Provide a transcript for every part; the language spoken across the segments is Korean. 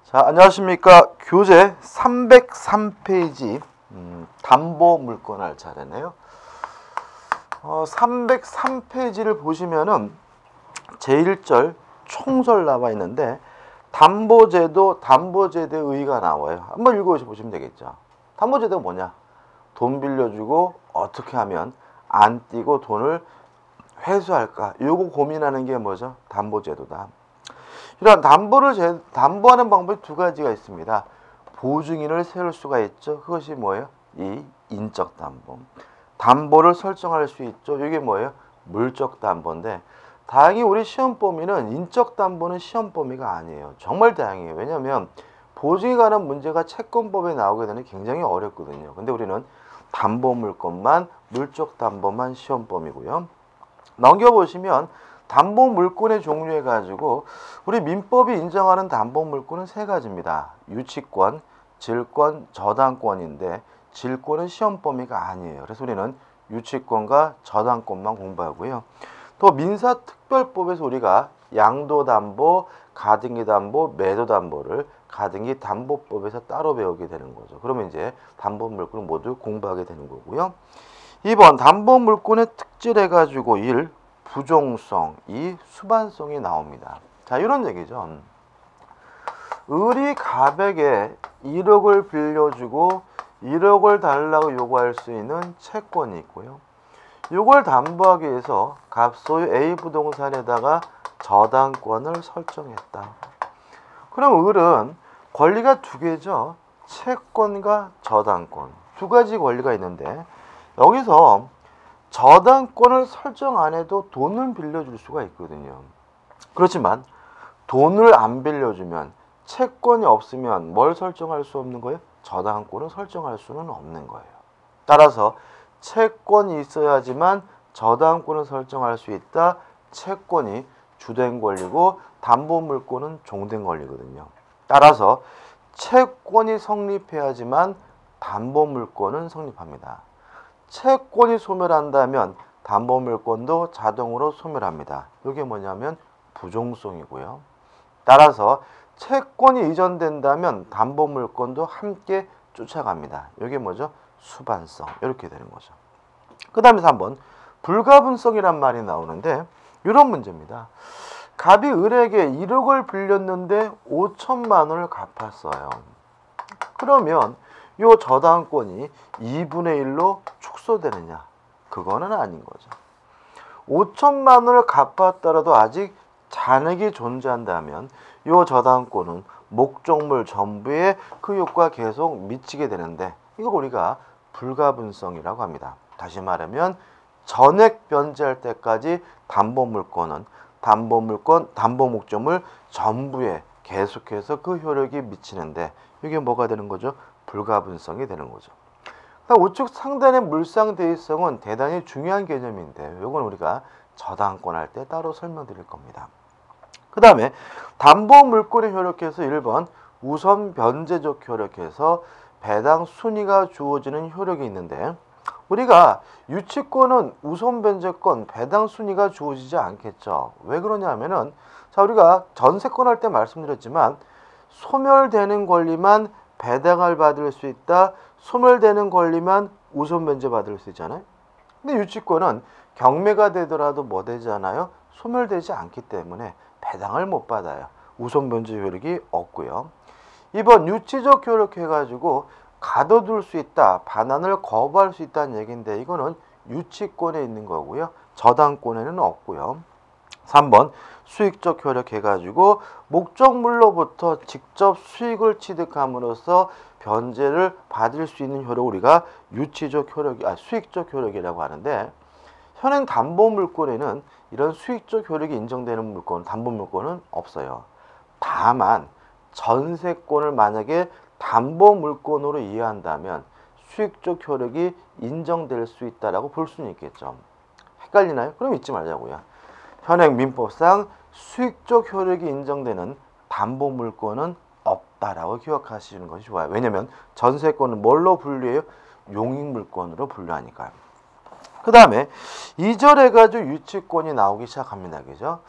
자, 안녕하십니까. 교재 303페이지 담보 물건 할 차례네요. 303페이지를 보시면은 제1절 총설 나와 있는데 담보제도, 담보제도의 의의가 나와요. 한번 읽어보시면 되겠죠. 담보제도가 뭐냐? 돈 빌려주고 어떻게 하면 안 띄고 돈을 회수할까? 요거 고민하는 게 뭐죠? 담보제도다. 이러한 담보하는 방법이 두 가지가 있습니다. 보증인을 세울 수가 있죠. 그것이 뭐예요? 이 인적 담보. 담보를 설정할 수 있죠. 이게 뭐예요? 물적 담보인데 다행히 우리 시험 범위는 인적 담보는 시험 범위가 아니에요. 정말 다행이에요. 왜냐하면 보증에 관한 문제가 채권법에 나오게 되는 굉장히 어렵거든요. 근데 우리는 담보 물건만 물적 담보만 시험 범위고요. 넘겨보시면 담보 물건의 종류해 가지고 우리 민법이 인정하는 담보 물건은 세 가지입니다. 유치권, 질권, 저당권인데 질권은 시험 범위가 아니에요. 그래서 우리는 유치권과 저당권만 공부하고요. 또 민사특별법에서 우리가 양도담보, 가등기담보, 매도담보를 가등기 담보법에서 따로 배우게 되는 거죠. 그러면 이제 담보 물건을 모두 공부하게 되는 거고요. 2번 담보 물건의 특질 해가지고 1. 부종성, 2. 수반성이 나옵니다. 자, 이런 얘기죠. 을이 갑에게 1억을 빌려주고 1억을 달라고 요구할 수 있는 채권이 있고요. 이걸 담보하기 위해서 갑 소유 A 부동산에다가 저당권을 설정했다. 그럼 을은 권리가 두 개죠. 채권과 저당권. 두 가지 권리가 있는데 여기서 저당권을 설정 안 해도 돈을 빌려줄 수가 있거든요. 그렇지만 돈을 안 빌려주면 채권이 없으면 뭘 설정할 수 없는 거예요? 저당권을 설정할 수는 없는 거예요. 따라서 채권이 있어야지만 저당권을 설정할 수 있다. 채권이 주된 권리고 담보 물권은 종된 권리거든요. 따라서 채권이 성립해야지만 담보 물권은 성립합니다. 채권이 소멸한다면 담보 물권도 자동으로 소멸합니다. 이게 뭐냐면 부종성이고요. 따라서 채권이 이전된다면 담보 물권도 함께 쫓아갑니다. 이게 뭐죠? 수반성. 이렇게 되는 거죠. 그 다음에 3번 불가분성이란 말이 나오는데 이런 문제입니다. 갑이 을에게 1억을 빌렸는데 5천만 원을 갚았어요. 그러면 이 저당권이 2분의 1로 축소되느냐? 그거는 아닌 거죠. 5천만 원을 갚았더라도 아직 잔액이 존재한다면 이 저당권은 목적물 전부에 그 효과가 계속 미치게 되는데 이거 우리가 불가분성이라고 합니다. 다시 말하면 전액 변제할 때까지 담보 물건은 담보 목적물 전부에 계속해서 그 효력이 미치는데 이게 뭐가 되는 거죠? 불가분성이 되는 거죠. 우측 상단의 물상대위성은 대단히 중요한 개념인데 이건 우리가 저당권 할 때 따로 설명드릴 겁니다. 그 다음에 담보 물권에 효력해서 1번 우선 변제적 효력해서 배당 순위가 주어지는 효력이 있는데 우리가 유치권은 우선 변제권 배당 순위가 주어지지 않겠죠. 왜 그러냐면은 자 우리가 전세권 할 때 말씀드렸지만 소멸되는 권리만 배당을 받을 수 있다. 소멸되는 권리만 우선 변제 받을 수 있잖아요. 근데 유치권은 경매가 되더라도 뭐 되잖아요. 소멸되지 않기 때문에 배당을 못 받아요. 우선 변제 효력이 없고요. 2번 유치적 효력 해가지고 가둬둘 수 있다. 반환을 거부할 수 있다는 얘기인데 이거는 유치권에 있는 거고요. 저당권에는 없고요. 3번 수익적 효력 해가지고 목적물로부터 직접 수익을 취득함으로써 변제를 받을 수 있는 효력 우리가 수익적 효력이라고 하는데 현행 담보 물권에는 이런 수익적 효력이 인정되는 물건, 담보 물권은 없어요. 다만 전세권을 만약에 담보 물권으로 이해한다면 수익적 효력이 인정될 수 있다라고 볼 수는 있겠죠. 헷갈리나요? 그럼 잊지 말자고요. 현행 민법상 수익적 효력이 인정되는 담보 물권은 없다라고 기억하시는 것이 좋아요. 왜냐하면 전세권은 뭘로 분류해요? 용익물권으로 분류하니까요. 그 다음에 2절 해가지고 유치권이 나오기 시작합니다. 그죠?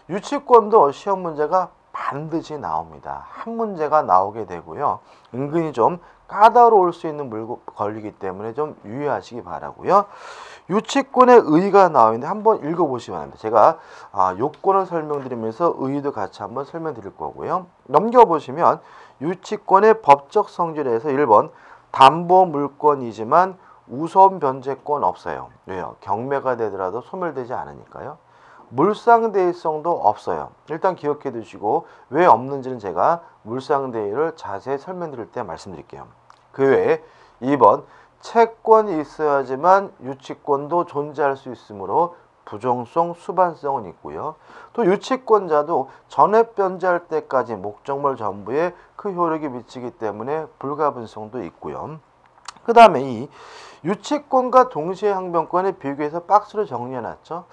유치권도 시험 문제가 반드시 나옵니다. 한 문제가 나오게 되고요. 은근히 좀 까다로울 수 있는 걸리기 때문에 좀 유의하시기 바라고요. 유치권의 의의가 나오는데 한번 읽어보시면 합니다. 제가 요건을 설명드리면서 의의도 같이 한번 설명드릴 거고요. 넘겨보시면 유치권의 법적 성질에서 1번 담보 물권이지만 우선 변제권 없어요. 왜요? 경매가 되더라도 소멸되지 않으니까요. 물상대위성도 없어요. 일단 기억해 두시고 왜 없는지는 제가 물상대위를 자세히 설명드릴 때 말씀드릴게요. 그 외에 2번 채권이 있어야지만 유치권도 존재할 수 있으므로 부정성, 수반성은 있고요. 또 유치권자도 전액 변제할 때까지 목적물 전부에 그 효력이 미치기 때문에 불가분성도 있고요. 그 다음에 이 유치권과 동시에 항변권의 비교해서 박스로 정리해놨죠.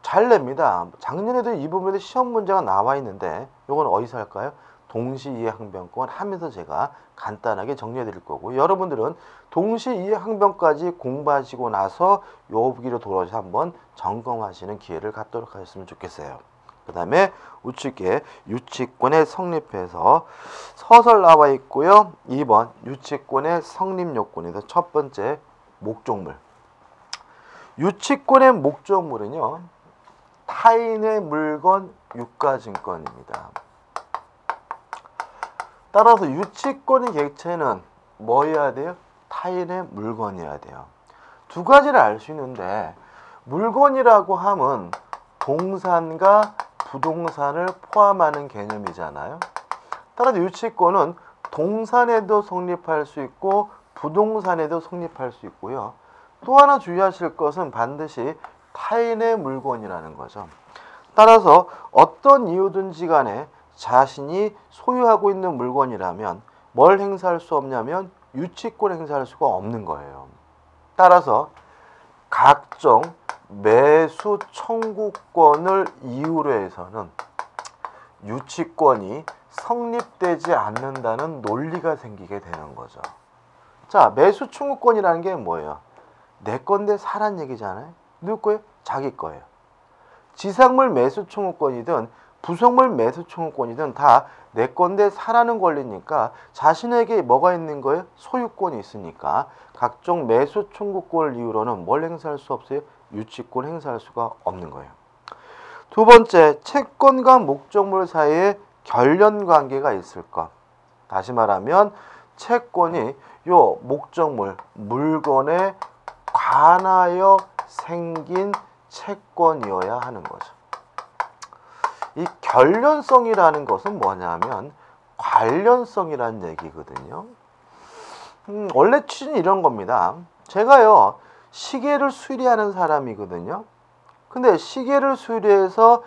잘 냅니다. 작년에도 이 부분에 시험 문제가 나와 있는데 이건 어디서 할까요? 동시이해 항변권 하면서 제가 간단하게 정리해 드릴 거고 여러분들은 동시이해 항변까지 공부하시고 나서 요 부기로 돌아오셔서 한번 점검하시는 기회를 갖도록 하셨으면 좋겠어요. 그 다음에 우측에 유치권의 성립해서 서설 나와 있고요. 2번 유치권의 성립 요건에서 첫 번째 목적물. 유치권의 목적물은요. 타인의 물건 유가증권입니다. 따라서 유치권의 객체는 뭐여야 돼요? 타인의 물건이어야 돼요. 두 가지를 알 수 있는데 물건이라고 하면 동산과 부동산을 포함하는 개념이잖아요. 따라서 유치권은 동산에도 성립할 수 있고 부동산에도 성립할 수 있고요. 또 하나 주의하실 것은 반드시 타인의 물건이라는 거죠. 따라서 어떤 이유든지 간에 자신이 소유하고 있는 물건이라면 뭘 행사할 수 없냐면 유치권 행사할 수가 없는 거예요. 따라서 각종 매수 청구권을 이유로 해서는 유치권이 성립되지 않는다는 논리가 생기게 되는 거죠. 자, 매수 청구권이라는 게 뭐예요? 내 건데 사란 얘기잖아요. 누구 거예요? 자기 거예요. 지상물 매수 청구권이든 부속물 매수 청구권이든 다 내 건데 사라는 권리니까 자신에게 뭐가 있는 거예요? 소유권이 있으니까 각종 매수 청구권을 이유로는 뭘 행사할 수 없어요? 유치권 행사할 수가 없는 거예요. 두 번째, 채권과 목적물 사이에 결련 관계가 있을 것. 다시 말하면 채권이 요 목적물, 물건에 관하여 생긴 채권이어야 하는 거죠. 이 결련성이라는 것은 뭐냐면 관련성이라는 얘기거든요. 원래 취지는 이런 겁니다. 제가요 시계를 수리하는 사람이거든요. 근데 시계를 수리해서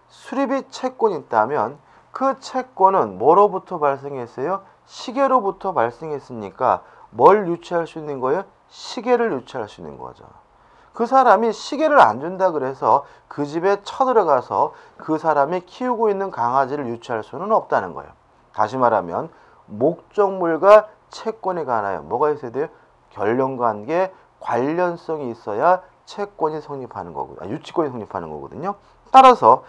수리비 채권이 있다면 그 채권은 뭐로부터 발생했어요? 시계로부터 발생했으니까 뭘 유치할 수 있는 거예요? 시계를 유치할 수 있는 거죠. 그 사람이 시계를 안 준다 그래서 그 집에 쳐들어가서 그 사람이 키우고 있는 강아지를 유치할 수는 없다는 거예요. 다시 말하면 목적물과 채권에 관하여 뭐가 있어야 돼요? 결련관계, 관련성이 있어야 채권이 성립하는 거고, 유치권이 성립하는 거거든요. 따라서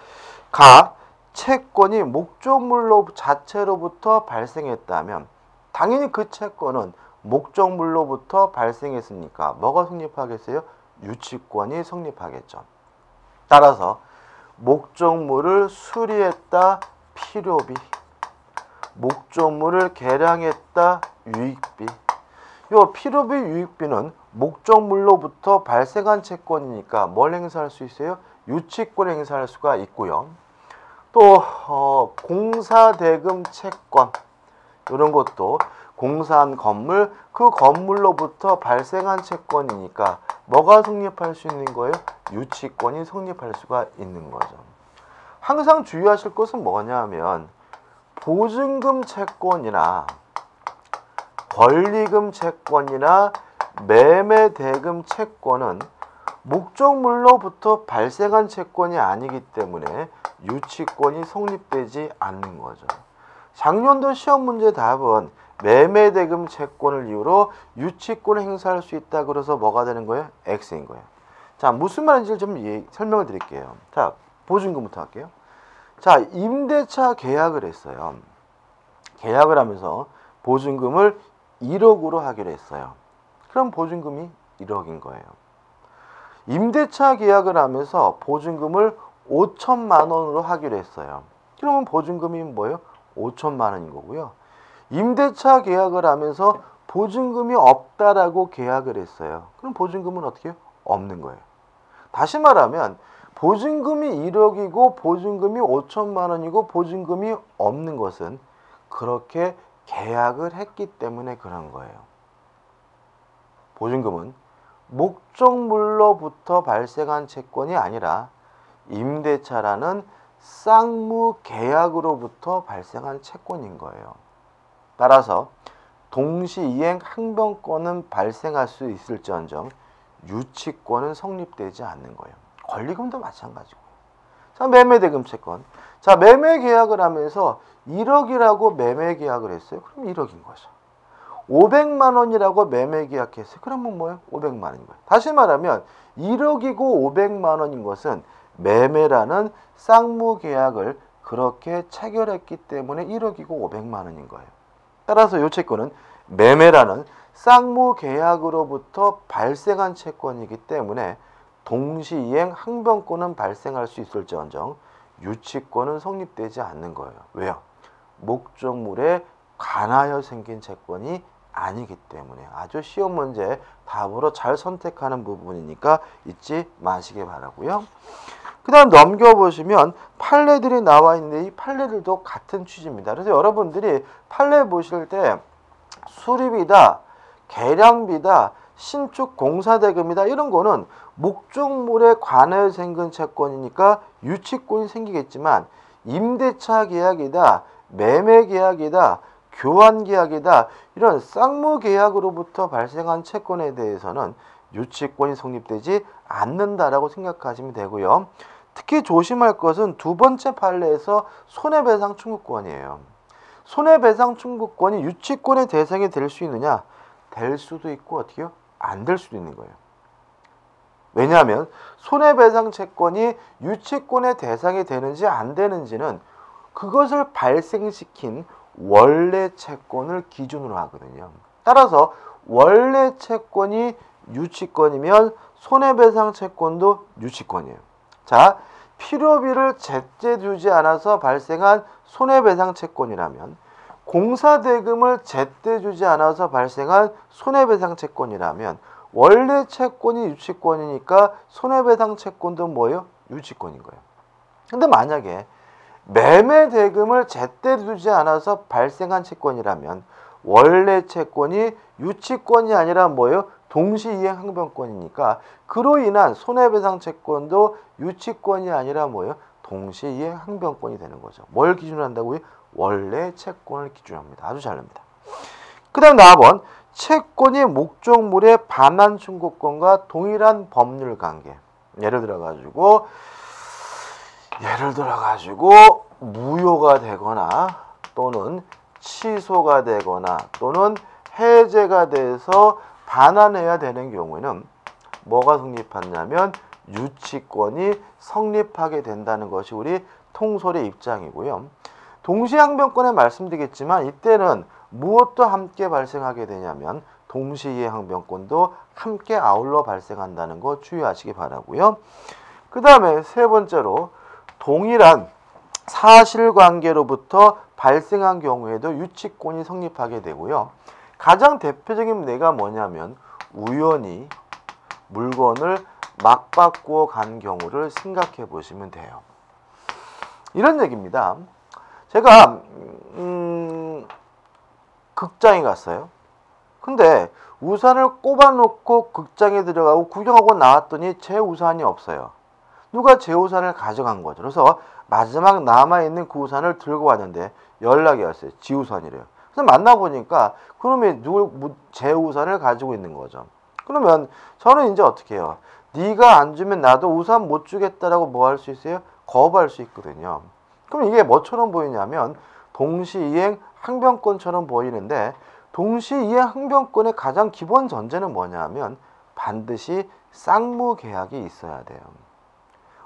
채권이 목적물로 자체로부터 발생했다면 당연히 그 채권은 목적물로부터 발생했으니까 뭐가 성립하겠어요? 유치권이 성립하겠죠. 따라서 목적물을 수리했다 필요비, 목적물을 개량했다 유익비. 요 필요비 유익비는 목적물로부터 발생한 채권이니까 뭘 행사할 수 있어요? 유치권 행사할 수가 있고요. 또 공사대금 채권 이런 것도 공사한 건물, 그 건물로부터 발생한 채권이니까 뭐가 성립할 수 있는 거예요? 유치권이 성립할 수가 있는 거죠. 항상 주의하실 것은 뭐냐면 보증금 채권이나 권리금 채권이나 매매대금 채권은 목적물로부터 발생한 채권이 아니기 때문에 유치권이 성립되지 않는 거죠. 작년도 시험 문제 답은 매매대금 채권을 이유로 유치권을 행사할 수 있다 그래서 뭐가 되는 거예요? X인 거예요. 자, 무슨 말인지 좀 설명을 드릴게요. 자, 보증금부터 할게요. 자, 임대차 계약을 했어요. 계약을 하면서 보증금을 1억으로 하기로 했어요. 그럼 보증금이 1억인 거예요. 임대차 계약을 하면서 보증금을 5천만 원으로 하기로 했어요. 그러면 보증금이 뭐예요? 5천만 원인 거고요. 임대차 계약을 하면서 보증금이 없다라고 계약을 했어요. 그럼 보증금은 어떻게 해요? 없는 거예요. 다시 말하면 보증금이 1억이고 보증금이 5천만 원이고 보증금이 없는 것은 그렇게 계약을 했기 때문에 그런 거예요. 보증금은 목적물로부터 발생한 채권이 아니라 임대차라는 쌍무 계약으로부터 발생한 채권인 거예요. 따라서 동시이행 항변권은 발생할 수 있을지언정 유치권은 성립되지 않는 거예요. 권리금도 마찬가지고요. 자, 매매대금 채권. 자, 매매 계약을 하면서 1억이라고 매매 계약을 했어요. 그럼 1억인 거죠. 500만 원이라고 매매 계약했어요. 그러면 뭐예요? 500만 원인 거예요. 다시 말하면 1억이고 500만 원인 것은 매매라는 쌍무 계약을 그렇게 체결했기 때문에 1억이고 500만 원인 거예요. 따라서 이 채권은 매매라는 쌍무 계약으로부터 발생한 채권이기 때문에 동시이행 항변권은 발생할 수 있을지언정 유치권은 성립되지 않는 거예요. 왜요? 목적물에 관하여 생긴 채권이 아니기 때문에. 아주 시험 문제 답으로 잘 선택하는 부분이니까 잊지 마시기 바라고요. 그 다음 넘겨보시면 판례들이 나와 있는데 이 판례들도 같은 취지입니다. 그래서 여러분들이 판례 보실 때 수리비다, 계량비다, 신축 공사대금이다 이런 거는 목적물에 관하여 생긴 채권이니까 유치권이 생기겠지만 임대차 계약이다, 매매 계약이다, 교환 계약이다 이런 쌍무 계약으로부터 발생한 채권에 대해서는 유치권이 성립되지 않는다라고 생각하시면 되고요. 특히 조심할 것은 두 번째 판례에서 손해배상 청구권이에요. 손해배상 청구권이 유치권의 대상이 될 수 있느냐? 될 수도 있고 어떻게요? 안 될 수도 있는 거예요. 왜냐하면 손해배상 채권이 유치권의 대상이 되는지 안 되는지는 그것을 발생시킨 원래 채권을 기준으로 하거든요. 따라서 원래 채권이 유치권이면 손해배상 채권도 유치권이에요. 자, 필요비를 제때 주지 않아서 발생한 손해배상 채권이라면 공사대금을 제때 주지 않아서 발생한 손해배상 채권이라면 원래 채권이 유치권이니까 손해배상 채권도 뭐예요? 유치권인 거예요. 근데 만약에 매매대금을 제때 주지 않아서 발생한 채권이라면 원래 채권이 유치권이 아니라 뭐예요? 동시이행 항변권이니까 그로 인한 손해배상 채권도 유치권이 아니라 뭐예요? 동시이행 항변권이 되는 거죠. 뭘 기준으로 한다고요? 원래 채권을 기준합니다. 아주 잘합니다. 그 다음 4번 채권이 목적물의 반환 청구권과 동일한 법률 관계. 예를 들어 가지고 무효가 되거나 또는 취소가 되거나 또는 해제가 돼서 반환해야 되는 경우에는 뭐가 성립하냐면 유치권이 성립하게 된다는 것이 우리 통솔의 입장이고요. 동시항변권에 말씀드리겠지만 이때는 무엇도 함께 발생하게 되냐면 동시이행 항변권도 함께 아울러 발생한다는 거 주의하시기 바라고요. 그 다음에 세 번째로 동일한 사실관계로부터 발생한 경우에도 유치권이 성립하게 되고요. 가장 대표적인 예가 뭐냐면 우연히 물건을 막 바꾸어 간 경우를 생각해 보시면 돼요. 이런 얘기입니다. 제가 극장에 갔어요. 근데 우산을 꼽아놓고 극장에 들어가고 구경하고 나왔더니 제 우산이 없어요. 누가 제 우산을 가져간 거죠. 그래서 마지막 남아있는 그 우산을 들고 왔는데 연락이 왔어요. 지 우산이래요. 그래서 만나보니까 그놈이 제 우산을 가지고 있는 거죠. 그러면 저는 이제 어떻게 해요? 네가 안 주면 나도 우산 못 주겠다라고 뭐 할 수 있어요? 거부할 수 있거든요. 그럼 이게 뭐처럼 보이냐면 동시이행 항변권처럼 보이는데 동시이행 항변권의 가장 기본 전제는 뭐냐면 반드시 쌍무 계약이 있어야 돼요.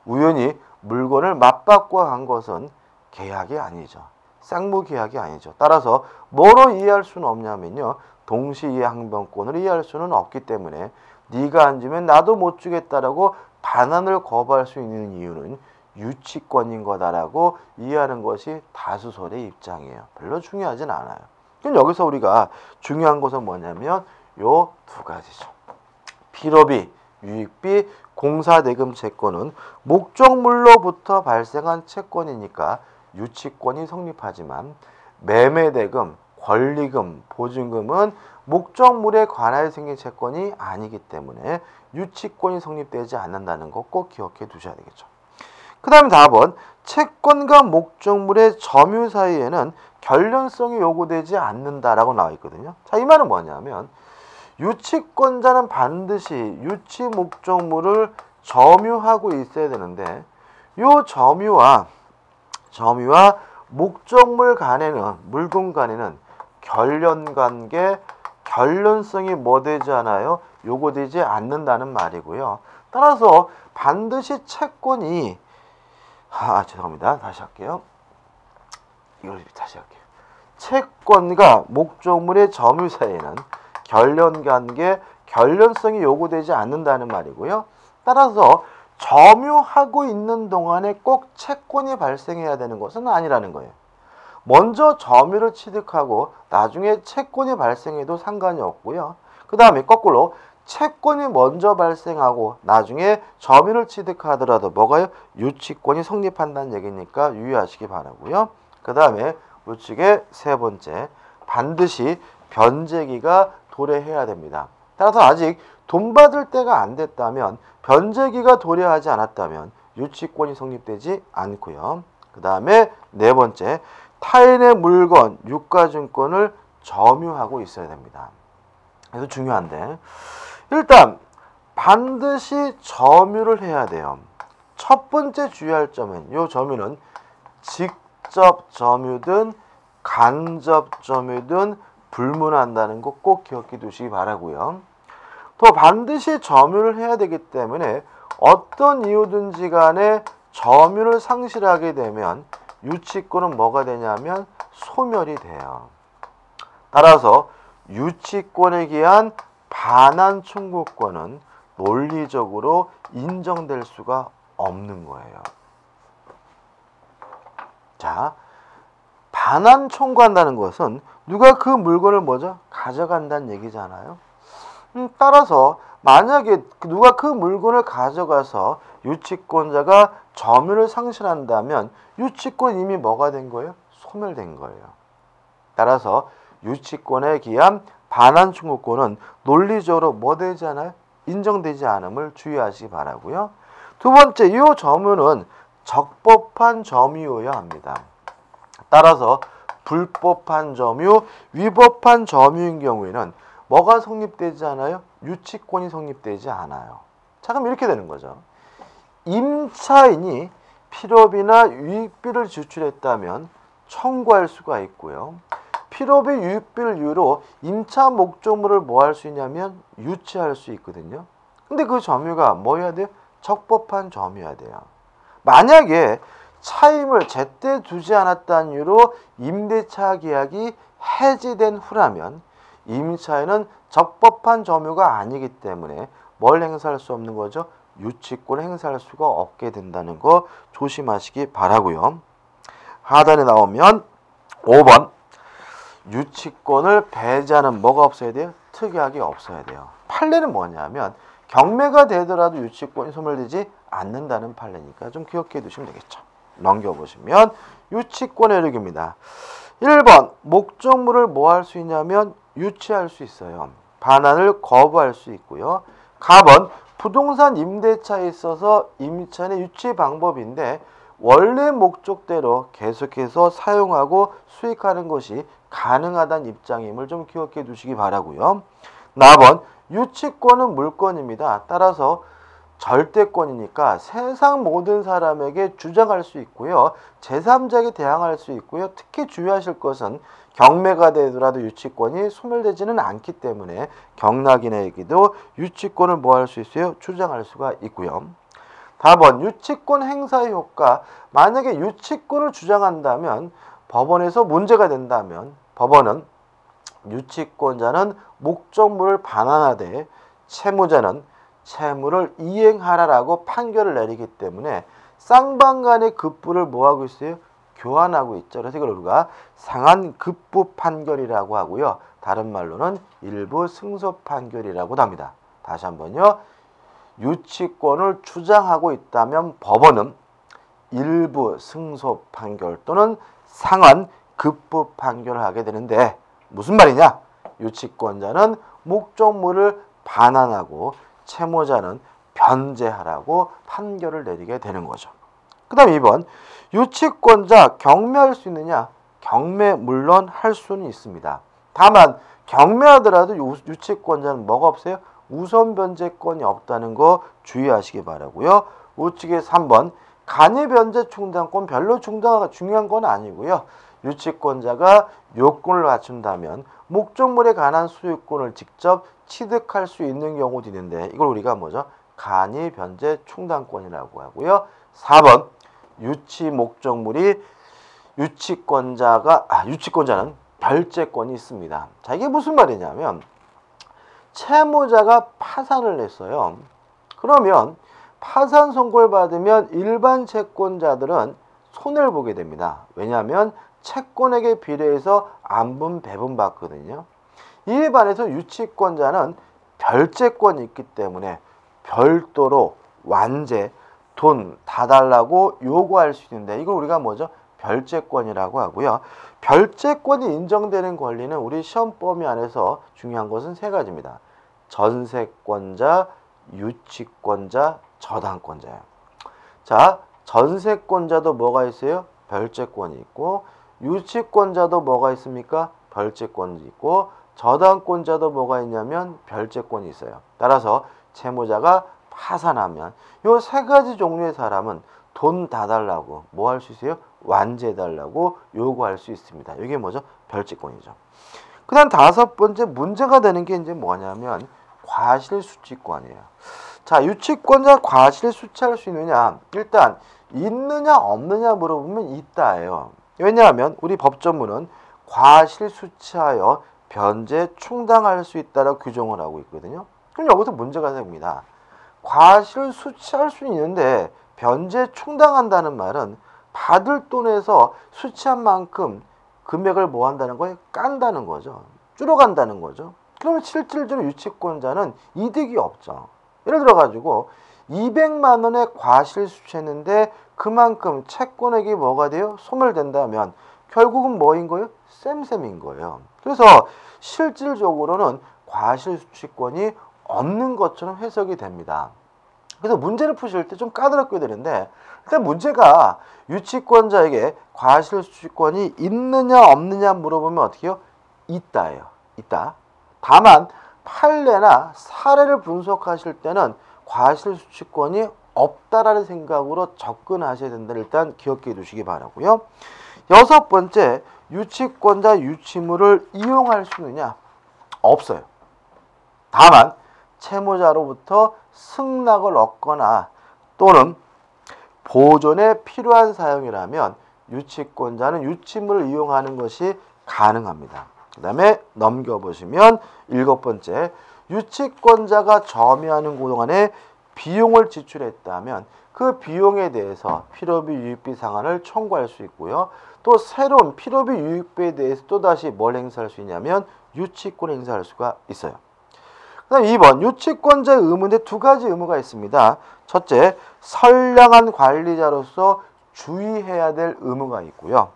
우연히 물건을 맞바꿔 간 것은 계약이 아니죠. 쌍무 계약이 아니죠. 따라서 뭐로 이해할 수는 없냐면요. 동시이해 항변권으로 이해할 수는 없기 때문에 네가 안 주면 나도 못 주겠다라고 반환을 거부할 수 있는 이유는 유치권인 거다라고 이해하는 것이 다수설의 입장이에요. 별로 중요하진 않아요. 그럼 여기서 우리가 중요한 것은 뭐냐면 요 두 가지죠. 필요비, 유익비, 공사대금 채권은 목적물로부터 발생한 채권이니까 유치권이 성립하지만 매매대금, 권리금, 보증금은 목적물에 관하여 생긴 채권이 아니기 때문에 유치권이 성립되지 않는다는 거 꼭 기억해 두셔야 되겠죠. 그 다음에 4번 채권과 목적물의 점유 사이에는 결련성이 요구되지 않는다라고 나와 있거든요. 자, 이 말은 뭐냐면 유치권자는 반드시 유치 목적물을 점유하고 있어야 되는데 요 점유와 목적물 간에는 물건 간에는 결련관계, 결련성이 뭐 되지 않아요? 요구되지 않는다는 말이고요. 따라서 반드시 채권이 죄송합니다. 다시 할게요. 이걸 다시 할게요. 채권과 목적물의 점유 사이에는 결련관계, 결련성이 요구되지 않는다는 말이고요. 따라서 점유하고 있는 동안에 꼭 채권이 발생해야 되는 것은 아니라는 거예요. 먼저 점유를 취득하고 나중에 채권이 발생해도 상관이 없고요. 그 다음에 거꾸로 채권이 먼저 발생하고 나중에 점유를 취득하더라도 뭐가요? 유치권이 성립한다는 얘기니까 유의하시기 바라고요. 그 다음에 우측의 세 번째, 반드시 변제기가 도래해야 됩니다. 따라서 아직 돈 받을 때가 안 됐다면 변제기가 도래하지 않았다면 유치권이 성립되지 않고요. 그 다음에 네 번째, 타인의 물건, 유가증권을 점유하고 있어야 됩니다. 그래서 중요한데 일단 반드시 점유를 해야 돼요. 첫 번째 주의할 점은 이 점유는 직접 점유든 간접 점유든 불문한다는 거 꼭 기억해 두시기 바라고요. 또 반드시 점유를 해야 되기 때문에 어떤 이유든지 간에 점유를 상실하게 되면 유치권은 뭐가 되냐면 소멸이 돼요. 따라서 유치권에 기한 반환 청구권은 논리적으로 인정될 수가 없는 거예요. 자, 반환 청구한다는 것은 누가 그 물건을 뭐죠? 가져간다는 얘기잖아요. 따라서 만약에 누가 그 물건을 가져가서 유치권자가 점유를 상실한다면 유치권은 이미 뭐가 된 거예요? 소멸된 거예요. 따라서 유치권에 기한 반환 청구권은 논리적으로 뭐 되지 않아요? 인정되지 않음을 주의하시기 바라고요. 두 번째, 이 점유는 적법한 점유여야 합니다. 따라서 불법한 점유, 위법한 점유인 경우에는 뭐가 성립되지 않아요? 유치권이 성립되지 않아요. 자, 그럼 이렇게 되는 거죠. 임차인이 필요비나 유익비를 지출했다면 청구할 수가 있고요. 필요비, 유익비를 이유로 임차 목적물을 뭐 할 수 있냐면 유치할 수 있거든요. 근데 그 점유가 뭐여야 돼요? 적법한 점유여야 돼요. 만약에 차임을 제때 두지 않았다는 이유로 임대차 계약이 해지된 후라면 임차인은 적법한 점유가 아니기 때문에 뭘 행사할 수 없는 거죠? 유치권을 행사할 수가 없게 된다는 거 조심하시기 바라고요. 하단에 나오면 5번 유치권을 배제하는 뭐가 없어야 돼요? 특약이 없어야 돼요. 판례는 뭐냐면 경매가 되더라도 유치권이 소멸되지 않는다는 판례니까 좀 기억해 두시면 되겠죠. 넘겨보시면 유치권의 효력입니다. 1번 목적물을 뭐 할 수 있냐면 유치할 수 있어요. 반환을 거부할 수 있고요. 가번 부동산 임대차에 있어서 임차인의 유치 방법인데 원래 목적대로 계속해서 사용하고 수익하는 것이 가능하다는 입장임을 좀 기억해 두시기 바라고요. 나번 유치권은 물권입니다. 따라서 절대권이니까 세상 모든 사람에게 주장할 수 있고요. 제3자에게 대항할 수 있고요. 특히 주의하실 것은 경매가 되더라도 유치권이 소멸되지는 않기 때문에 경락인에게도 유치권을 뭐 할 수 있어요? 주장할 수가 있고요. 답은 유치권 행사의 효과. 만약에 유치권을 주장한다면 법원에서 문제가 된다면 법원은 유치권자는 목적물을 반환하되 채무자는 채무를 이행하라라고 판결을 내리기 때문에 쌍방 간의 급부를 뭐하고 있어요? 교환하고 있죠. 그래서 이걸 우리가 상한급부 판결이라고 하고요. 다른 말로는 일부 승소 판결이라고도 합니다. 다시 한번요. 유치권을 주장하고 있다면 법원은 일부 승소 판결 또는 상한급부 판결을 하게 되는데 무슨 말이냐? 유치권자는 목적물을 반환하고 채무자는 변제하라고 판결을 내리게 되는 거죠. 그 다음 2번. 유치권자 경매할 수 있느냐? 경매 물론 할 수는 있습니다. 다만 경매하더라도 유치권자는 뭐가 없어요? 우선 변제권이 없다는 거 주의하시기 바라고요. 우측에 3번. 간이 변제 충당권 별로 중요한 건 아니고요. 유치권자가 요건을 갖춘다면 목적물에 관한 소유권을 직접 취득할 수 있는 경우도 있는데 이걸 우리가 뭐죠? 간이 변제 충당권이라고 하고요. 4번. 유치 목적물이 유치권자는 별제권이 있습니다. 자, 이게 무슨 말이냐면 채무자가 파산을 했어요. 그러면 파산 선고를 받으면 일반 채권자들은 손해를 보게 됩니다. 왜냐하면 채권액에 비례해서 안분 배분 받거든요. 이에 반해서 유치권자는 별제권이 있기 때문에 별도로 완제, 돈 다 달라고 요구할 수 있는데 이걸 우리가 뭐죠? 별제권이라고 하고요. 별제권이 인정되는 권리는 우리 시험 범위 안에서 중요한 것은 세 가지입니다. 전세권자, 유치권자, 저당권자예요. 자, 전세권자도 뭐가 있어요? 별제권이 있고 유치권자도 뭐가 있습니까? 별제권이 있고 저당권자도 뭐가 있냐면 별제권이 있어요. 따라서 채무자가 파산하면 이 세 가지 종류의 사람은 돈 다 달라고 뭐 할 수 있어요? 완제해달라고 요구할 수 있습니다. 이게 뭐죠? 별제권이죠. 그 다음 5번째 문제가 되는 게 이제 뭐냐면 과실수취권이에요. 자, 유치권자 과실 수취할 수 있느냐? 일단 있느냐 없느냐 물어보면 있다예요. 왜냐하면 우리 법조문은 과실 수취하여 변제 충당할 수 있다라고 규정을 하고 있거든요. 그럼 여기서 문제가 됩니다. 과실 수취할 수 있는데 변제 충당한다는 말은 받을 돈에서 수취한 만큼 금액을 뭐 한다는 거예요? 깐다는 거죠. 줄어간다는 거죠. 그러면 실질적으로 유치권자는 이득이 없죠. 예를 들어 가지고 200만 원의 과실 수취했는데 그만큼 채권액이 뭐가 돼요? 소멸된다면 결국은 뭐인 거예요? 쌤쌤인 거예요. 그래서 실질적으로는 과실 수취권이 없는 것처럼 해석이 됩니다. 그래서 문제를 푸실 때 좀 까다롭게 되는데 일단 문제가 유치권자에게 과실 수취권이 있느냐 없느냐 물어보면 어떻게 해요? 있다예요. 있다. 다만 판례나 사례를 분석하실 때는 과실 수취권이 없다라는 생각으로 접근하셔야 된다. 일단 기억해 두시기 바라고요. 6번째, 유치권자 유치물을 이용할 수 있느냐? 없어요. 다만 채무자로부터 승낙을 얻거나 또는 보존에 필요한 사용이라면 유치권자는 유치물을 이용하는 것이 가능합니다. 그 다음에 넘겨보시면 7번째, 유치권자가 점유하는 동안에 비용을 지출했다면 그 비용에 대해서 필요비 유익비 상환을 청구할 수 있고요. 또 새로운 필요비 유익비에 대해서 또다시 뭘 행사할 수 있냐면 유치권 행사할 수가 있어요. 그 다음 2번, 유치권자의 의무인데 두 가지 의무가 있습니다. 첫째, 선량한 관리자로서 주의해야 될 의무가 있고요.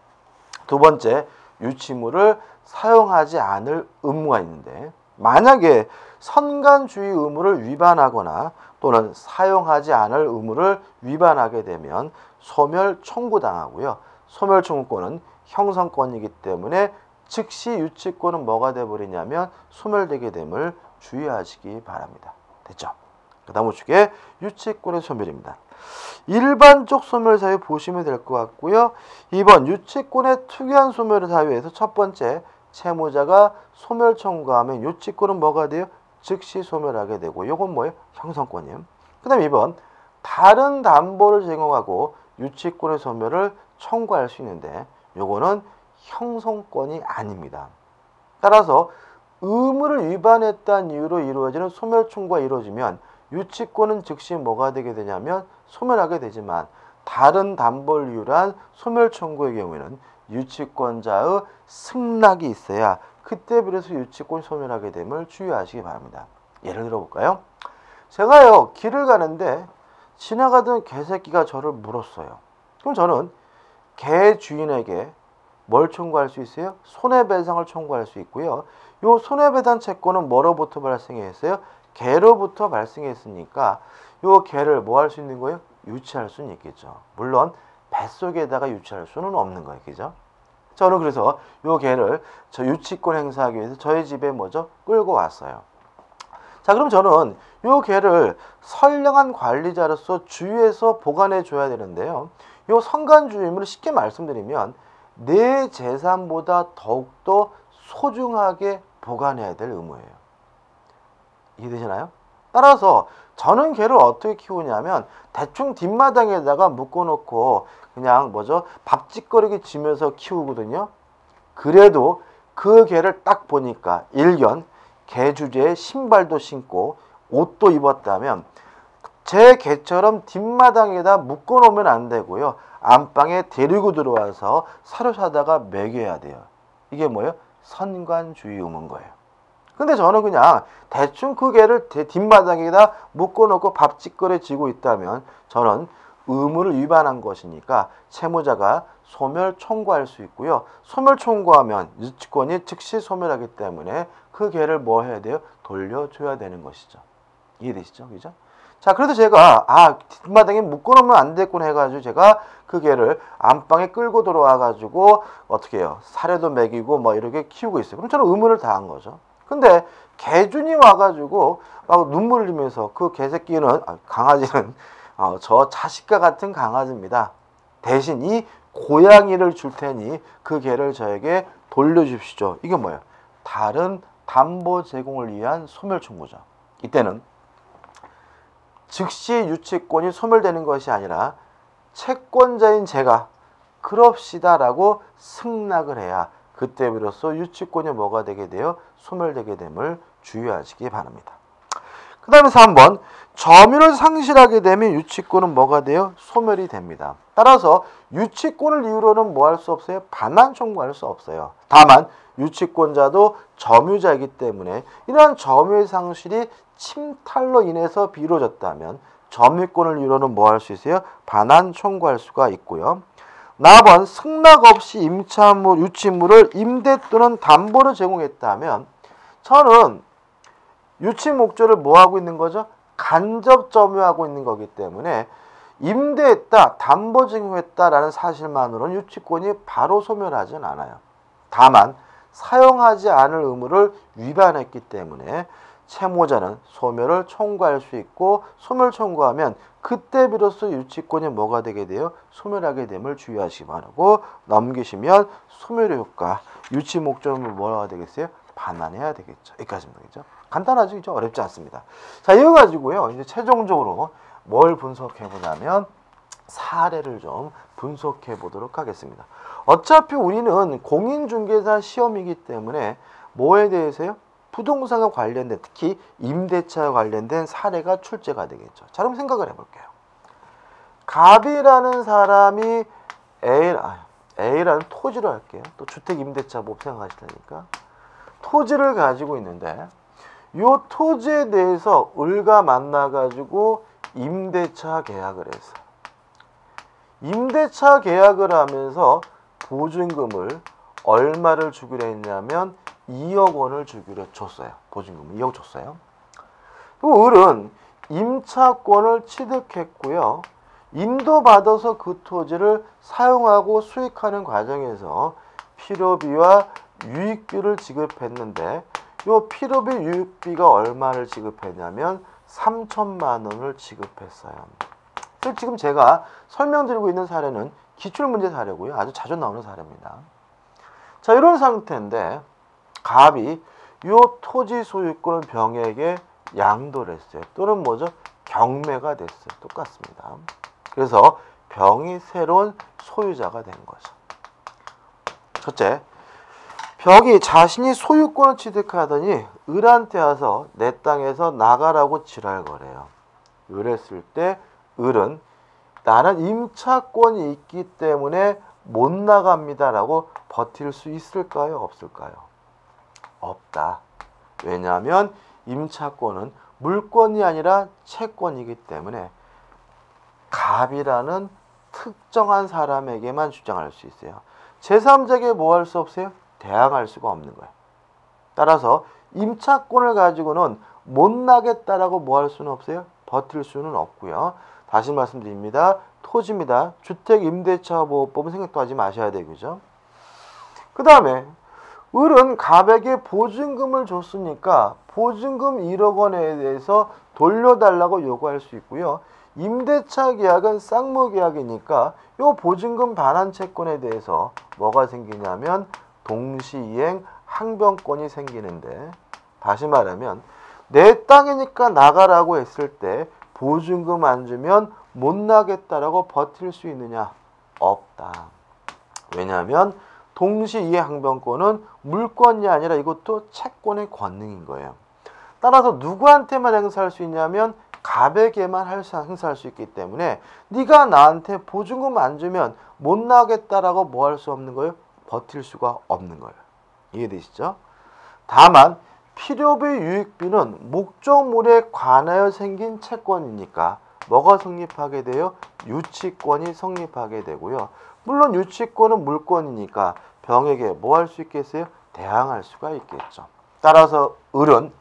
두 번째, 유치물을 사용하지 않을 의무가 있는데 만약에 선관주의 의무를 위반하거나 또는 사용하지 않을 의무를 위반하게 되면 소멸 청구당하고요. 소멸 청구권은 형성권이기 때문에 즉시 유치권은 뭐가 되어버리냐면 소멸되게 됨을 주의하시기 바랍니다. 됐죠? 그 다음 우측에 유치권의 소멸입니다. 일반적 소멸 사유 보시면 될 것 같고요. 2번 유치권의 특이한 소멸 사유에서 첫 번째 채무자가 소멸 청구하면 유치권은 뭐가 돼요? 즉시 소멸하게 되고 이건 뭐예요? 형성권이에요. 그 다음 2번 다른 담보를 제공하고 유치권의 소멸을 청구할 수 있는데 요거는 형성권이 아닙니다. 따라서 의무를 위반했다는 이유로 이루어지는 소멸 청구가 이루어지면 유치권은 즉시 뭐가 되게 되냐면 소멸하게 되지만 다른 담보를 이유로 소멸 청구의 경우에는 유치권자의 승낙이 있어야 그때 비로소 유치권 소멸하게 됨을 주의하시기 바랍니다. 예를 들어 볼까요? 제가요 길을 가는데 지나가던 개새끼가 저를 물었어요. 그럼 저는 개 주인에게 뭘 청구할 수 있어요? 손해배상을 청구할 수 있고요. 요 손해배상 채권은 뭐로부터 발생했어요? 개로부터 발생했으니까 요 개를 뭐 할 수 있는 거예요? 유치할 수는 있겠죠. 물론 뱃속에다가 유치할 수는 없는 거예요. 그죠? 저는 그래서 요 개를 저 유치권 행사하기 위해서 저희 집에 뭐죠? 끌고 왔어요. 자, 그럼 저는 요 개를 선량한 관리자로서 주위에서 보관해 줘야 되는데요. 요 선관주의문을 쉽게 말씀드리면 내 재산보다 더욱더 소중하게 보관해야 될 의무예요. 이해되시나요? 따라서 저는 개를 어떻게 키우냐면 대충 뒷마당에다가 묶어놓고 그냥 뭐죠? 밥짓거리기 지면서 키우거든요. 그래도 그 개를 딱 보니까 일견 개 주제에 신발도 신고 옷도 입었다면 제 개처럼 뒷마당에다 묶어놓으면 안 되고요. 안방에 데리고 들어와서 사료사다가 먹여야 돼요. 이게 뭐예요? 선관주의 의무인 거예요. 근데 저는 그냥 대충 그 개를 뒷마당에다 묶어놓고 밥짓거리 지고 있다면 저는 의무를 위반한 것이니까 채무자가 소멸 청구할 수 있고요. 소멸 청구하면 유치권이 즉시 소멸하기 때문에 그 개를 뭐 해야 돼요? 돌려줘야 되는 것이죠. 이해되시죠? 그죠? 자, 그래서 제가 뒷마당에 묶어놓으면 안 됐구나 해가지고 제가 그 개를 안방에 끌고 들어와가지고 어떻게 해요? 사료도 먹이고 뭐 이렇게 키우고 있어요. 그럼 저는 의무를 다한 거죠. 근데 개준이 와가지고 막 눈물 흘리면서 그 개새끼는 강아지는 저 자식과 같은 강아지입니다. 대신 이 고양이를 줄 테니 그 개를 저에게 돌려주십시오. 이게 뭐예요? 다른 담보 제공을 위한 소멸 청구죠. 이때는 즉시 유치권이 소멸되는 것이 아니라 채권자인 제가 그럽시다라고 승낙을 해야 그때 비로소 유치권이 뭐가 되게 돼요? 소멸되게 됨을 주의하시기 바랍니다. 그 다음에 3번 점유를 상실하게 되면 유치권은 뭐가 돼요? 소멸이 됩니다. 따라서 유치권을 이유로는 뭐 할 수 없어요? 반환 청구할 수 없어요. 다만 유치권자도 점유자이기 때문에 이러한 점유의 상실이 침탈로 인해서 이루어졌다면 점유권을 이유로는 뭐 할 수 있어요? 반환 청구할 수가 있고요. 4번 승낙 없이 임차물, 유치물을 임대 또는 담보로 제공했다면 저는 유치 목적을 뭐 하고 있는 거죠? 간접 점유하고 있는 거기 때문에 임대했다, 담보 제공했다라는 사실만으로는 유치권이 바로 소멸하진 않아요. 다만 사용하지 않을 의무를 위반했기 때문에 채무자는 소멸을 청구할 수 있고 소멸 청구하면 그때 비로소 유치권이 뭐가 되게 돼요? 소멸하게 됨을 주의하시기 바라고 넘기시면 소멸의 효과, 유치 목적을 뭐가 되겠어요? 반환해야 되겠죠. 여기까지입니다. 그죠? 간단하죠? 그죠? 어렵지 않습니다. 자, 이거 가지고요. 이제 최종적으로 뭘 분석해 보자면 사례를 좀 분석해 보도록 하겠습니다. 어차피 우리는 공인중개사 시험이기 때문에 뭐에 대해서요? 부동산과 관련된 특히 임대차와 관련된 사례가 출제가 되겠죠. 자, 그럼 생각을 해볼게요. 갑이라는 사람이 A라는 토지를 할게요. 또 주택 임대차 뭐 생각하실 테니까 토지를 가지고 있는데 이 토지에 대해서 을과 만나가지고 임대차 계약을 했어요. 임대차 계약을 하면서 보증금을 얼마를 주기로 했냐면 2억 원을 주기로 줬어요. 보증금 2억 줬어요. 또 을은 임차권을 취득했고요. 인도받아서 그 토지를 사용하고 수익하는 과정에서 필요비와 유익비를 지급했는데 이 필요비 유익비가 얼마를 지급했냐면 3천만 원을 지급했어요. 지금 제가 설명드리고 있는 사례는 기출문제 사례고요. 아주 자주 나오는 사례입니다. 자, 이런 상태인데 갑이 이 토지 소유권을 병에게 양도를 했어요. 또는 뭐죠? 경매가 됐어요. 똑같습니다. 그래서 병이 새로운 소유자가 된 거죠. 첫째, 병이 자신이 소유권을 취득하더니 을한테 와서 내 땅에서 나가라고 지랄거려요. 이랬을 때 을은 나는 임차권이 있기 때문에 못 나갑니다라고 버틸 수 있을까요? 없을까요? 없다. 왜냐하면 임차권은 물권이 아니라 채권이기 때문에 갑이라는 특정한 사람에게만 주장할 수 있어요. 제3자에게 뭐 할 수 없어요? 대항할 수가 없는 거예요. 따라서 임차권을 가지고는 못 나겠다라고 뭐 할 수는 없어요? 버틸 수는 없고요. 다시 말씀드립니다. 토지입니다. 주택임대차보호법은 생각도 하지 마셔야 되고요. 그 다음에 을은 갑에게 보증금을 줬으니까 보증금 1억 원에 대해서 돌려달라고 요구할 수 있고요. 임대차 계약은 쌍무 계약이니까 요 보증금 반환 채권에 대해서 뭐가 생기냐면 동시이행 항변권이 생기는데, 다시 말하면 내 땅이니까 나가라고 했을 때 보증금 안 주면 못 나겠다라고 버틸 수 있느냐? 없다. 왜냐하면 동시이행 항변권은 물권이 아니라 이것도 채권의 권능인 거예요. 따라서 누구한테만 행사할 수 있냐면 갑에게만 행사할 수 있기 때문에 네가 나한테 보증금 안 주면 못 나가겠다라고 뭐 할 수 없는 거예요? 버틸 수가 없는 거예요. 이해되시죠? 다만 필요비 유익비는 목적물에 관하여 생긴 채권이니까 뭐가 성립하게 돼요? 유치권이 성립하게 되고요. 물론 유치권은 물권이니까 병에게 뭐 할 수 있겠어요? 대항할 수가 있겠죠. 따라서 을은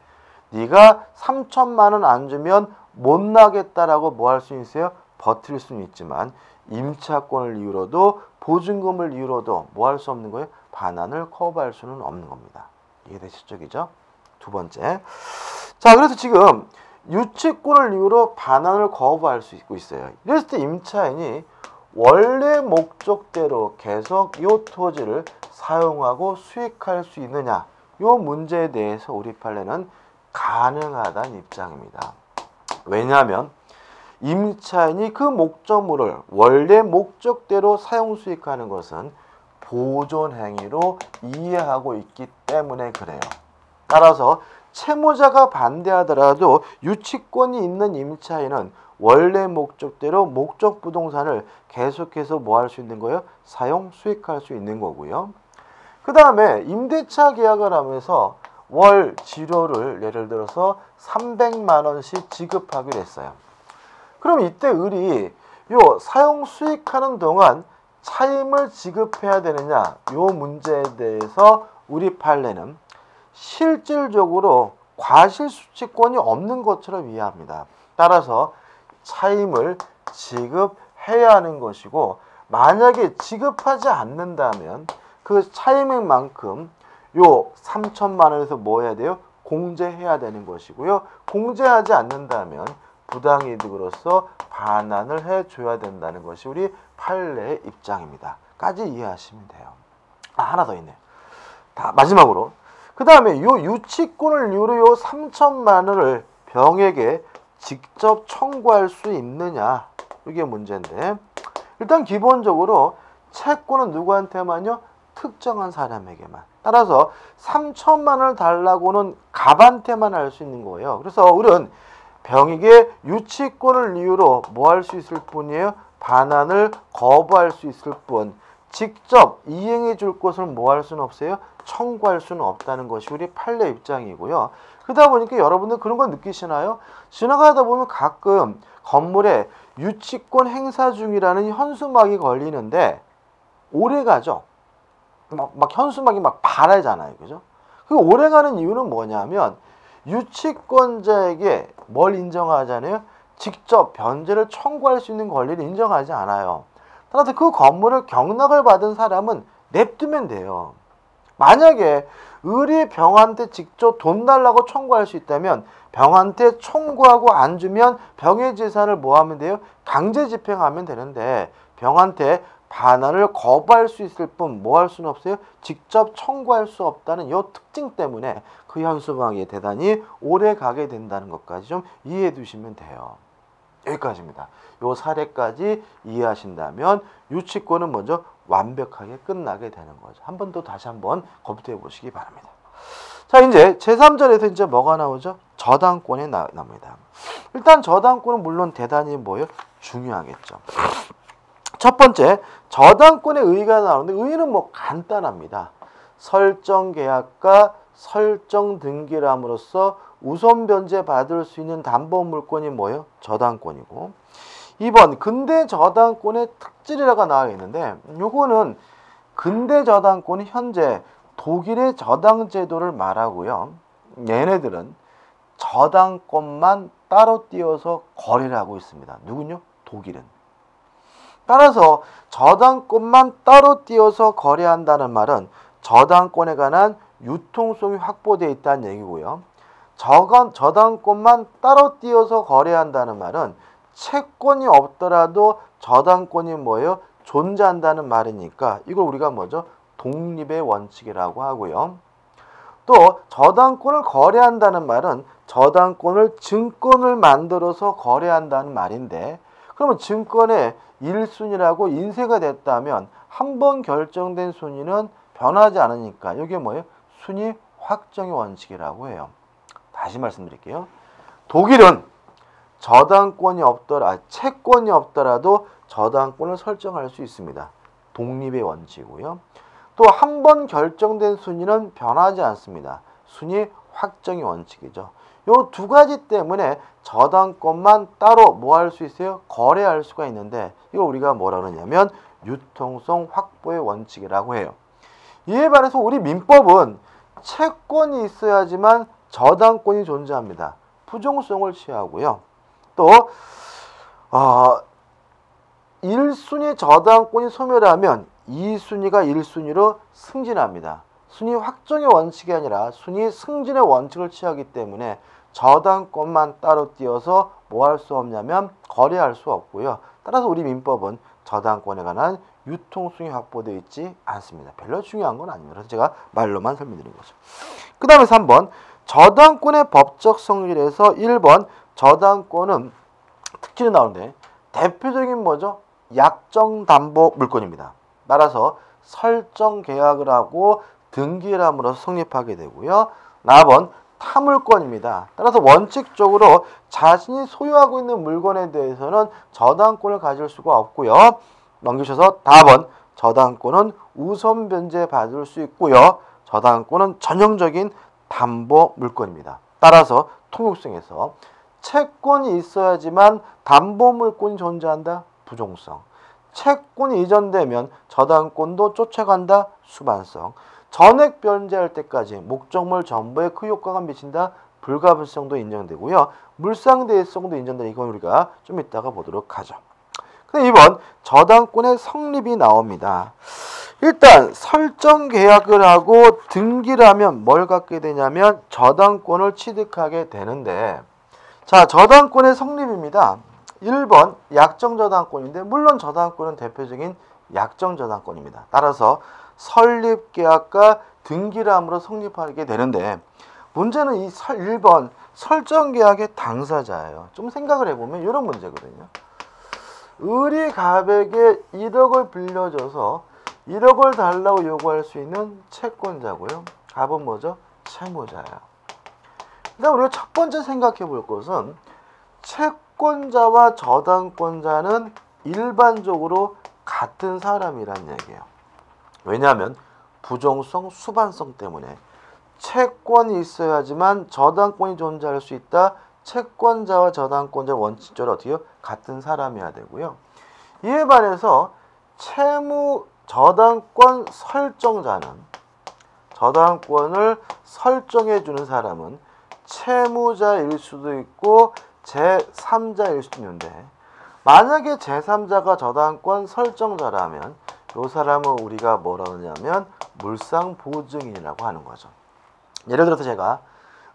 네가 3천만 원 안 주면 못 나겠다라고 뭐 할 수 있어요? 버틸 수는 있지만 임차권을 이유로도 보증금을 이유로도 뭐 할 수 없는 거예요? 반환을 커버할 수는 없는 겁니다. 이해되시죠? 그죠? 두 번째. 자, 그래서 지금 유치권을 이유로 반환을 거부할 수 있어요. 이랬을 때 임차인이 원래 목적대로 계속 이 토지를 사용하고 수익할 수 있느냐? 이 문제에 대해서 우리 판례는 가능하다는 입장입니다. 왜냐하면 임차인이 그 목적물을 원래 목적대로 사용 수익하는 것은 보존행위로 이해하고 있기 때문에 그래요. 따라서 채무자가 반대하더라도 유치권이 있는 임차인은 원래 목적대로 목적 부동산을 계속해서 뭐 할 수 있는 거예요? 사용 수익할 수 있는 거고요. 그 다음에 임대차 계약을 하면서 월 지료를 예를 들어서 300만 원씩 지급하기로 했어요. 그럼 이때 을이 요 사용 수익하는 동안 차임을 지급해야 되느냐? 요 문제에 대해서 우리 판례는 실질적으로 과실수취권이 없는 것처럼 이해합니다. 따라서 차임을 지급해야 하는 것이고, 만약에 지급하지 않는다면 그 차임액만큼 요 3천만 원에서 뭐 해야 돼요? 공제해야 되는 것이고요. 공제하지 않는다면 부당이득으로서 반환을 해줘야 된다는 것이 우리 판례의 입장입니다. 까지 이해하시면 돼요. 하나 더 있네요. 마지막으로 그 다음에 요 유치권을 이유로 요 3천만 원을 병에게 직접 청구할 수 있느냐? 이게 문제인데, 일단 기본적으로 채권은 누구한테만요? 특정한 사람에게만. 따라서 3천만 원을 달라고는 갑한테만 할 수 있는 거예요. 그래서 우리는 병에게 유치권을 이유로 뭐 할 수 있을 뿐이에요? 반환을 거부할 수 있을 뿐, 직접 이행해 줄 것을 뭐 할 수는 없어요? 청구할 수는 없다는 것이 우리 판례 입장이고요. 그러다 보니까 여러분들 그런 거 느끼시나요? 지나가다 보면 가끔 건물에 유치권 행사 중이라는 현수막이 걸리는데 오래 가죠. 막 현수막이 막 바라잖아요. 그죠? 그 오래 가는 이유는 뭐냐면 유치권자에게 뭘 인정하잖아요? 직접 변제를 청구할 수 있는 권리를 인정하지 않아요. 따라서 그 건물을 경락을 받은 사람은 냅두면 돼요. 만약에 을이 병한테 직접 돈 달라고 청구할 수 있다면 병한테 청구하고 안 주면 병의 재산을 뭐 하면 돼요? 강제 집행하면 되는데 병한테 반환을 거부할 수 있을 뿐 뭐 할 수는 없어요? 직접 청구할 수 없다는 이 특징 때문에 그 현수막이 대단히 오래 가게 된다는 것까지 좀 이해해 두시면 돼요. 여기까지입니다. 요 사례까지 이해하신다면 유치권은 먼저 완벽하게 끝나게 되는 거죠. 한 번 더 다시 한번 검토해 보시기 바랍니다. 자, 이제 제3절에서 이제 뭐가 나오죠? 저당권이 나옵니다. 일단 저당권은 물론 대단히 뭐예요? 중요하겠죠. 첫 번째, 저당권의 의의가 나오는데 의의는 뭐 간단합니다. 설정 계약과 설정 등기람으로써 우선 변제 받을 수 있는 담보 물권이 뭐예요? 저당권이고. 2번, 근대 저당권의 특질이라고 나와 있는데 요거는 근대 저당권이 현재 독일의 저당 제도를 말하고요. 얘네들은 저당권만 따로 띄어서 거래를 하고 있습니다. 누군요? 독일은. 따라서 저당권만 따로 띄어서 거래한다는 말은 저당권에 관한 유통성이 확보되어 있다는 얘기고요. 저당권만 따로 띄어서 거래한다는 말은 채권이 없더라도 저당권이 뭐예요? 존재한다는 말이니까 이걸 우리가 뭐죠? 독립의 원칙이라고 하고요. 또 저당권을 거래한다는 말은 저당권을 증권을 만들어서 거래한다는 말인데 그러면 증권의 1순위라고 인쇄가 됐다면 한 번 결정된 순위는 변하지 않으니까 이게 뭐예요? 순위 확정의 원칙이라고 해요. 다시 말씀드릴게요. 독일은 채권이 없더라도 저당권을 설정할 수 있습니다. 독립의 원칙이고요. 또 한 번 결정된 순위는 변하지 않습니다. 순위 확정의 원칙이죠. 요 두 가지 때문에 저당권만 따로 뭐 할 수 있어요? 거래할 수가 있는데 이걸 우리가 뭐라 그러냐면 유통성 확보의 원칙이라고 해요. 이에 반해서 우리 민법은 채권이 있어야지만 저당권이 존재합니다. 부정성을 취하고요. 또 1순위 저당권이 소멸하면 2순위가 1순위로 승진합니다. 순위 확정의 원칙이 아니라 순위 승진의 원칙을 취하기 때문에 저당권만 따로 띄어서 뭐 할 수 없냐면 거래할 수 없고요. 따라서 우리 민법은 저당권에 관한 유통성이 확보되어 있지 않습니다. 별로 중요한 건 아닙니다. 그래서 제가 말로만 설명드린 거죠. 그 다음에 3번 저당권의 법적 성질에서 1번 저당권은 특징이 나오는데 대표적인 뭐죠? 약정담보 물권입니다. 따라서 설정 계약을 하고 등기람으로서 성립하게 되고요. 4번 타물권입니다. 따라서 원칙적으로 자신이 소유하고 있는 물건에 대해서는 저당권을 가질 수가 없고요. 넘기셔서 4번 저당권은 우선 변제 받을 수 있고요. 저당권은 전형적인 담보 물권입니다. 따라서 통용성에서 채권이 있어야지만 담보 물권이 존재한다. 부종성. 채권이 이전되면 저당권도 쫓아간다. 수반성. 전액 변제할 때까지 목적물 전부에 그 효과가 미친다. 불가분성도 인정되고요. 물상대해성도 인정된다. 이건 우리가 좀 이따가 보도록 하죠. 근데 이번 저당권의 성립이 나옵니다. 일단 설정 계약을 하고 등기를 하면 뭘 갖게 되냐면 저당권을 취득하게 되는데 자, 저당권의 성립입니다. 1번 약정저당권인데 물론 저당권은 대표적인 약정저당권입니다. 따라서 설립계약과 등기람으로 성립하게 되는데 문제는 이 1번 설정계약의 당사자예요. 좀 생각을 해보면 이런 문제거든요. 을이 갑에게 1억을 빌려줘서 1억을 달라고 요구할 수 있는 채권자고요. 갑은 뭐죠? 채무자예요. 그다음 우리가 첫 번째 생각해 볼 것은 채권자와 저당권자는 일반적으로 같은 사람이란 얘기예요. 왜냐하면 부정성, 수반성 때문에 채권이 있어야지만 저당권이 존재할 수 있다. 채권자와 저당권자 원칙적으로 어떻게 같은 사람이어야 되고요. 이에 반해서 저당권 설정자는 저당권을 설정해 주는 사람은 채무자일 수도 있고 제3자일 수도 있는데 만약에 제3자가 저당권 설정자라면 이 사람은 우리가 뭐라 그러냐면 물상보증인이라고 하는 거죠. 예를 들어서 제가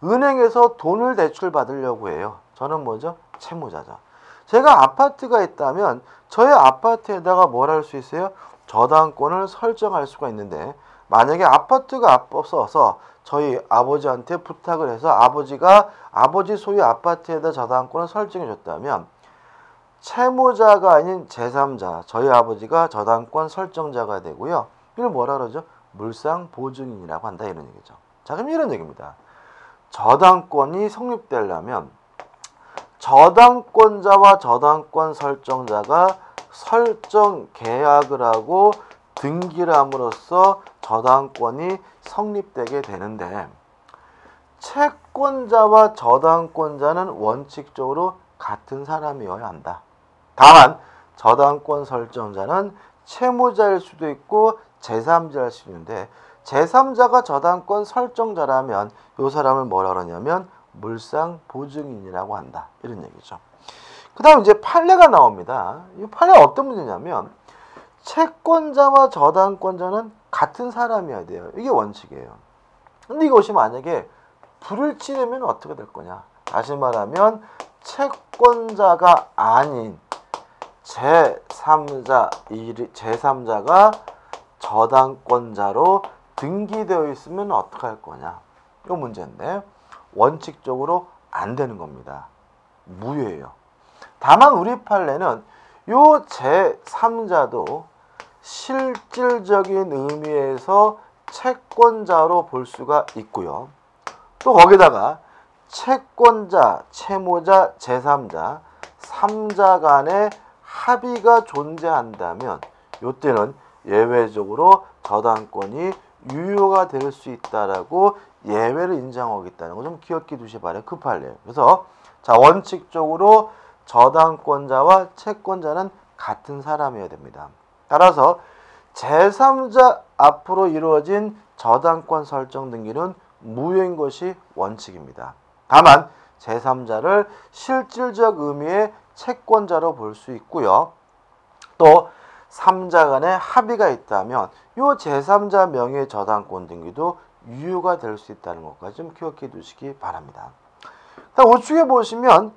은행에서 돈을 대출 받으려고 해요. 저는 뭐죠? 채무자죠. 제가 아파트가 있다면 저의 아파트에다가 뭘 할 수 있어요? 저당권을 설정할 수가 있는데 만약에 아파트가 없어서 저희 아버지한테 부탁을 해서 아버지가 아버지 소유 아파트에다 저당권을 설정해 줬다면 채무자가 아닌 제3자, 저희 아버지가 저당권 설정자가 되고요. 이걸 뭐라 그러죠? 물상보증인이라고 한다 이런 얘기죠. 자, 그럼 이런 얘기입니다. 저당권이 성립되려면 저당권자와 저당권 설정자가 설정 계약을 하고 등기를 함으로써 저당권이 성립되게 되는데, 채권자와 저당권자는 원칙적으로 같은 사람이어야 한다. 다만 저당권 설정자는 채무자일 수도 있고 제3자일 수도 있는데, 제3자가 저당권 설정자라면 이 사람을 뭐라 그러냐면 물상보증인이라고 한다 이런 얘기죠. 그 다음 이제 판례가 나옵니다. 이 판례가 어떤 문제냐면, 채권자와 저당권자는 같은 사람이어야 돼요. 이게 원칙이에요. 근데 이것이 만약에 불일치되면 어떻게 될 거냐? 다시 말하면 채권자가 아닌 제3자가 저당권자로 등기되어 있으면 어떻게 할 거냐? 이 문제인데 원칙적으로 안 되는 겁니다. 무효예요. 다만 우리 판례는 요 제3자도 실질적인 의미에서 채권자로 볼 수가 있고요. 또 거기다가 채권자, 채무자, 제3자, 3자 간의 합의가 존재한다면 이때는 예외적으로 저당권이 유효가 될 수 있다라고 예외를 인정하고 있다는 거 좀 기억해 두시 바라요. 그 판례예요. 그래서 자, 원칙적으로 저당권자와 채권자는 같은 사람이어야 됩니다. 따라서 제3자 앞으로 이루어진 저당권 설정 등기는 무효인 것이 원칙입니다. 다만 제3자를 실질적 의미의 채권자로 볼 수 있고요. 또 3자 간의 합의가 있다면 이 제3자 명의 저당권 등기도 유효가 될 수 있다는 것까지 좀 기억해 두시기 바랍니다. 우측에 보시면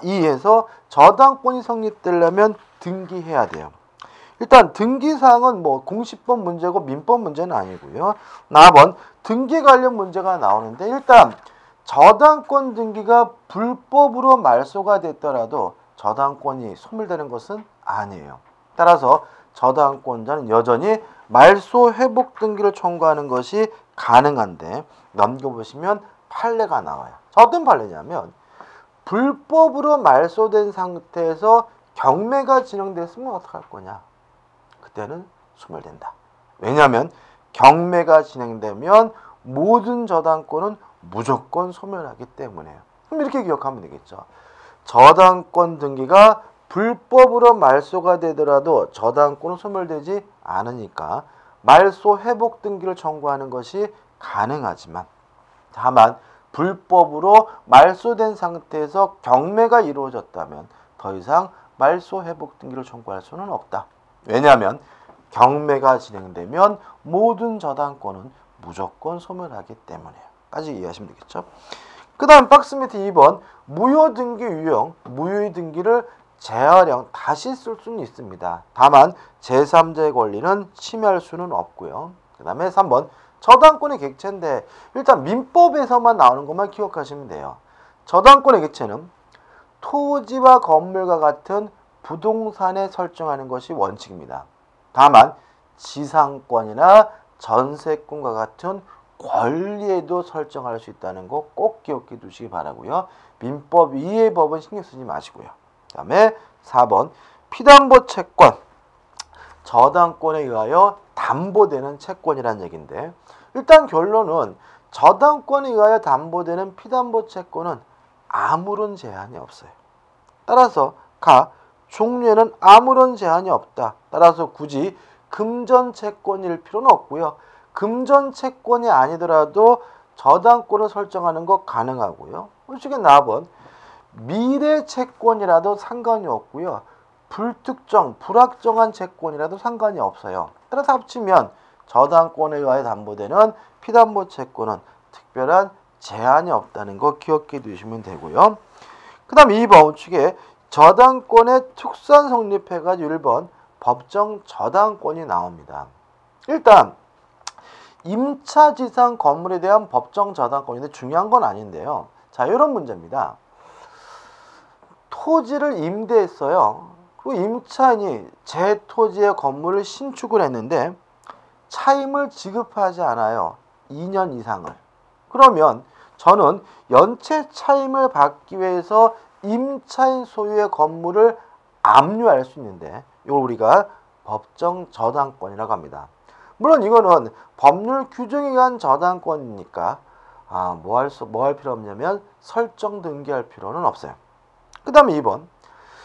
2에서 저당권이 성립되려면 등기해야 돼요. 일단 등기사항은 뭐 공시법 문제고 민법 문제는 아니고요. 4번 등기 관련 문제가 나오는데, 일단 저당권 등기가 불법으로 말소가 됐더라도 저당권이 소멸되는 것은 아니에요. 따라서 저당권자는 여전히 말소 회복 등기를 청구하는 것이 가능한데, 넘겨보시면 판례가 나와요. 어떤 판례냐면, 불법으로 말소된 상태에서 경매가 진행됐으면 어떡할 거냐? 그때는 소멸된다. 왜냐하면 경매가 진행되면 모든 저당권은 무조건 소멸하기 때문에요. 그럼 이렇게 기억하면 되겠죠. 저당권 등기가 불법으로 말소가 되더라도 저당권은 소멸되지 않으니까 말소 회복 등기를 청구하는 것이 가능하지만, 다만 불법으로 말소된 상태에서 경매가 이루어졌다면 더 이상 말소 회복 등기를 청구할 수는 없다. 왜냐하면 경매가 진행되면 모든 저당권은 무조건 소멸하기 때문에요. 까지 이해하시면 되겠죠. 그 다음 박스 밑에 2번 무효등기 유형, 무효의 등기를 재활용, 다시 쓸 수는 있습니다. 다만 제3자의 권리는 침해할 수는 없고요. 그 다음에 3번 저당권의 객체인데, 일단 민법에서만 나오는 것만 기억하시면 돼요. 저당권의 객체는 토지와 건물과 같은 부동산에 설정하는 것이 원칙입니다. 다만 지상권이나 전세권과 같은 권리에도 설정할 수 있다는 거 꼭 기억해 두시기 바라고요. 민법 이외의 법은 신경 쓰지 마시고요. 그 다음에 4번 피담보 채권, 저당권에 의하여 담보되는 채권이란 얘기인데, 일단 결론은 저당권에 의하여 담보되는 피담보 채권은 아무런 제한이 없어요. 따라서 종류에는 아무런 제한이 없다. 따라서 굳이 금전 채권일 필요는 없고요. 금전 채권이 아니더라도 저당권을 설정하는 거 가능하고요. 우측에 4번 미래 채권이라도 상관이 없고요. 불특정, 불확정한 채권이라도 상관이 없어요. 따라서 합치면 저당권에 의하여 담보되는 피담보 채권은 특별한 제한이 없다는 거 기억해 두시면 되고요. 그 다음 2번 우측에 저당권의 특수한 성립해가지고 1번 법정 저당권이 나옵니다. 일단 임차지상 건물에 대한 법정 저당권인데 중요한 건 아닌데요. 자, 이런 문제입니다. 토지를 임대했어요. 그 임차인이 제 토지의 건물을 신축을 했는데 차임을 지급하지 않아요. 2년 이상을. 그러면 저는 연체 차임을 받기 위해서 임차인 소유의 건물을 압류할 수 있는데 이걸 우리가 법정 저당권이라고 합니다. 물론 이거는 법률 규정에 의한 저당권이니까 뭐 할 필요 없냐면 설정 등기할 필요는 없어요. 그 다음에 2번.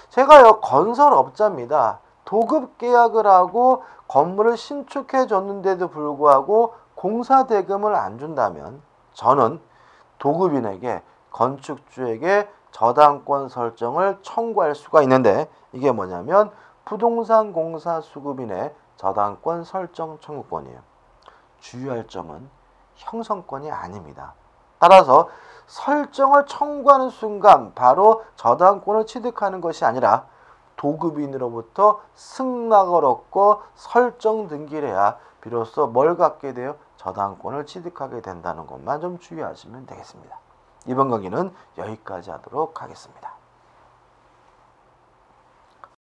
제가요 건설업자입니다. 도급 계약을 하고 건물을 신축해 줬는데도 불구하고 공사 대금을 안 준다면 저는 도급인에게 건축주에게 저당권 설정을 청구할 수가 있는데 이게 뭐냐면 부동산 공사 수급인의 저당권 설정 청구권이에요. 주의할 점은 형성권이 아닙니다. 따라서 설정을 청구하는 순간 바로 저당권을 취득하는 것이 아니라 도급인으로부터 승낙을 얻고 설정 등기를 해야 비로소 뭘 갖게 돼요? 저당권을 취득하게 된다는 것만 좀 주의하시면 되겠습니다. 이번 강의는 여기까지 하도록 하겠습니다.